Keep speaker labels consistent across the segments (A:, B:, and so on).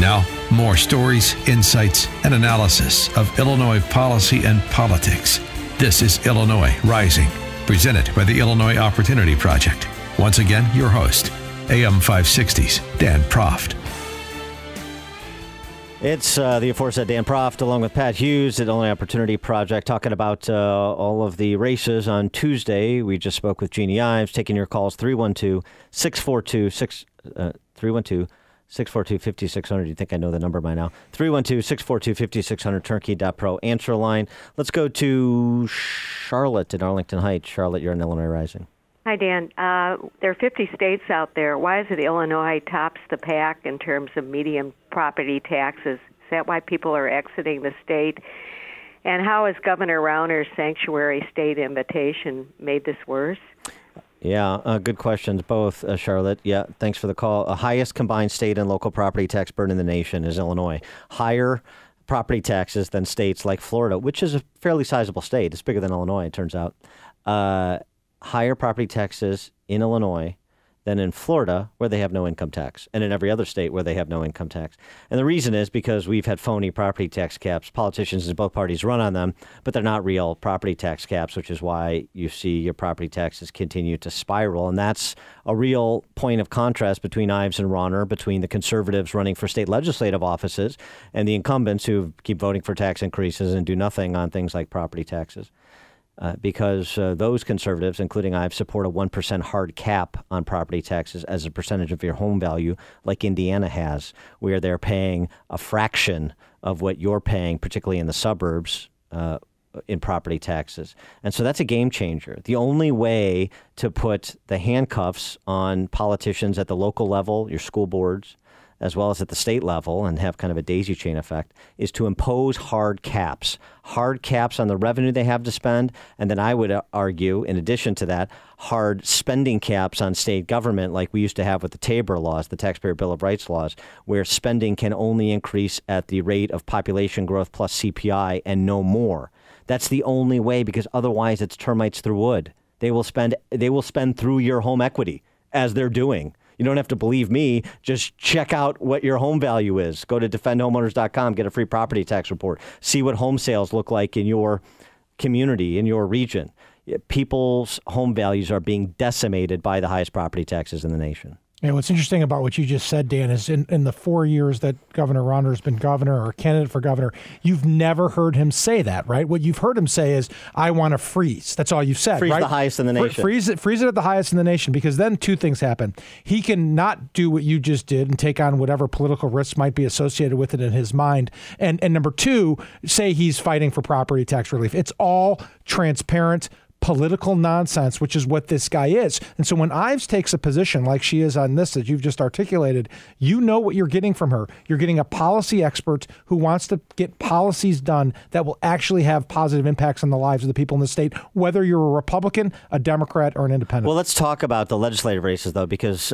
A: Now, more stories, insights, and analysis of Illinois policy and politics. This is Illinois Rising, presented by the Illinois Opportunity Project. Once again, your host, AM 560's Dan Proft.
B: It's the aforesaid Dan Proft, along with Pat Hughes at Illinois Opportunity Project, talking about all of the races on Tuesday. We just spoke with Jeanne Ives, taking your calls, 312-642-5600. You think I know the number by now. 312-642-5600, turnkey.pro answer line. Let's go to Charlotte in Arlington Heights. Charlotte, you're in Illinois Rising.
C: Hi, Dan. There are 50 states out there. Why is it Illinois tops the pack in terms of median property taxes? Is that why people are exiting the state? And how has Governor Rauner's sanctuary state invitation made this worse?
B: Yeah, good questions, both, Charlotte. Yeah, thanks for the call. Highest combined state and local property tax burden in the nation is Illinois. Higher property taxes than states like Florida, which is a fairly sizable state. It's bigger than Illinois, it turns out. Higher property taxes in Illinois than in Florida, where they have no income tax, and in every other state where they have no income tax. And the reason is because we've had phony property tax caps. Politicians in both parties run on them, but they're not real property tax caps, which is why you see your property taxes continue to spiral. And that's a real point of contrast between Ives and Rauner, between the conservatives running for state legislative offices and the incumbents who keep voting for tax increases and do nothing on things like property taxes. Because those conservatives, including Ives, support a 1% hard cap on property taxes as a percentage of your home value, like Indiana has, where they're paying a fraction of what you're paying, particularly in the suburbs, in property taxes. And so that's a game changer. The only way to put the handcuffs on politicians at the local level, your school boards, as well as at the state level, and have kind of a daisy chain effect, is to impose hard caps on the revenue they have to spend. And then I would argue, in addition to that, hard spending caps on state government, like we used to have with the Tabor laws, the Taxpayer Bill of Rights laws, where spending can only increase at the rate of population growth plus CPI and no more. That's the only way, because otherwise it's termites through wood. They will spend through your home equity, as they're doing. You don't have to believe me. Just check out what your home value is. Go to defendhomeowners.com, get a free property tax report. See what home sales look like in your community, in your region. People's home values are being decimated by the highest property taxes in the nation.
D: Yeah, what's interesting about what you just said, Dan, is in the 4 years that Governor Rauner has been governor or candidate for governor, you've never heard him say that, right? What you've heard him say is, I want to freeze. That's all you've said,
B: freeze
D: right?
B: The highest in the nation.
D: Freeze it at the highest in the nation, because then two things happen. He can not do what you just did and take on whatever political risks might be associated with it in his mind. And number two, say he's fighting for property tax relief. It's all transparent political nonsense, which is what this guy is. And so when Ives takes a position like she is on this that you've just articulated, you know what you're getting from her. You're getting a policy expert who wants to get policies done that will actually have positive impacts on the lives of the people in the state, whether you're a Republican, a Democrat, or an independent.
B: Well, let's talk about the legislative races, though, because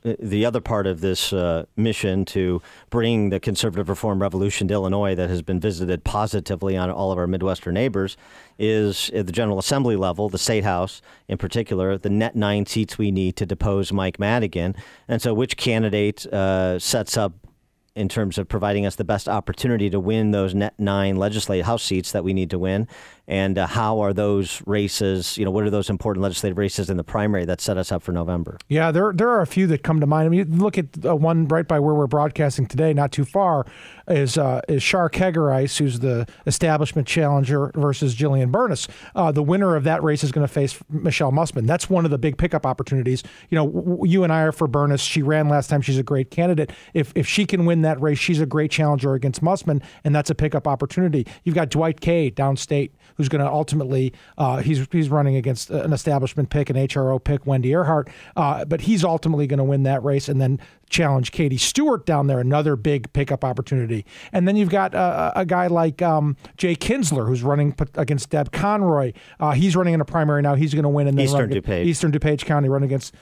B: the other part of this mission to bring the conservative reform revolution to Illinois that has been visited positively on all of our Midwestern neighbors is at the General Assembly level, the State House in particular, the net 9 seats we need to depose Mike Madigan. And so which candidate sets up in terms of providing us the best opportunity to win those net 9 legislative House seats that we need to win? And how are those races, what are those important legislative races in the primary that set us up for November?
D: Yeah, there are a few that come to mind. I mean, look at one right by where we're broadcasting today, not too far, is Shar Kegerice, who's the establishment challenger, versus Jillian Burness. The winner of that race is going to face Michelle Mussman. That's one of the big pickup opportunities. You and I are for Burness. She ran last time. She's a great candidate. If she can win that race, she's a great challenger against Mussman, and that's a pickup opportunity. You've got Dwight Kay downstate, who's going to ultimately, he's running against an establishment pick, an HRO pick, Wendy Earhart, but he's ultimately going to win that race and then challenge Katie Stewart down there, another big pickup opportunity. And then you've got a guy like Jay Kinsler, who's running against Deb Conroy. He's running in a primary now. He's going to win. And then Eastern DuPage County, running against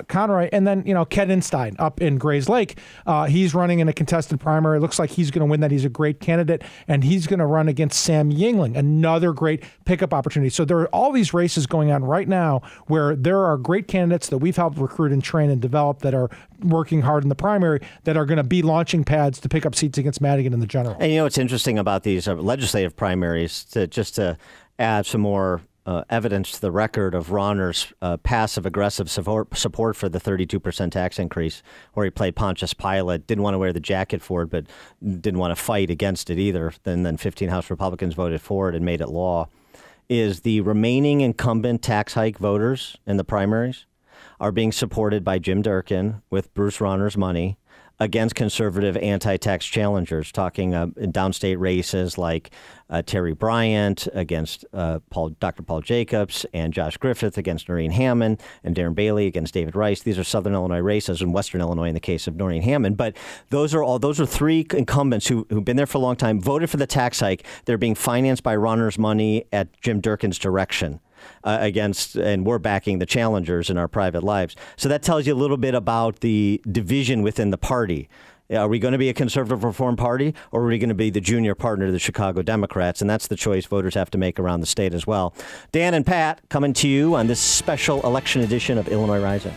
D: Conroy. And then, Ken Instein up in Grays Lake. He's running in a contested primary. Looks like he's going to win that. He's a great candidate. And he's going to run against Sam Yingling, another great pickup opportunity. So there are all these races going on right now where there are great candidates that we've helped recruit and train and develop that are working working hard in the primary that are going to be launching pads to pick up seats against Madigan in the general.
B: And what's interesting about these legislative primaries, to add some more evidence to the record of Rauner's passive-aggressive support for the 32% tax increase, where he played Pontius Pilate, didn't want to wear the jacket for it, but didn't want to fight against it either. Then 15 House Republicans voted for it and made it law, is the remaining incumbent tax hike voters in the primaries are being supported by Jim Durkin with Bruce Rauner's money against conservative anti-tax challengers, talking in downstate races like Terry Bryant against Dr. Paul Jacobs, and Josh Griffith against Noreen Hammond, and Darren Bailey against David Rice. These are Southern Illinois races, and Western Illinois in the case of Noreen Hammond. But those are three incumbents who've been there for a long time, voted for the tax hike. They're being financed by Rauner's money at Jim Durkin's direction. And we're backing the challengers in our private lives. So that tells you a little bit about the division within the party. Are we going to be a conservative reform party, or are we going to be the junior partner to the Chicago Democrats? And that's the choice voters have to make around the state as well. Dan and Pat coming to you on this special election edition of Illinois Rising.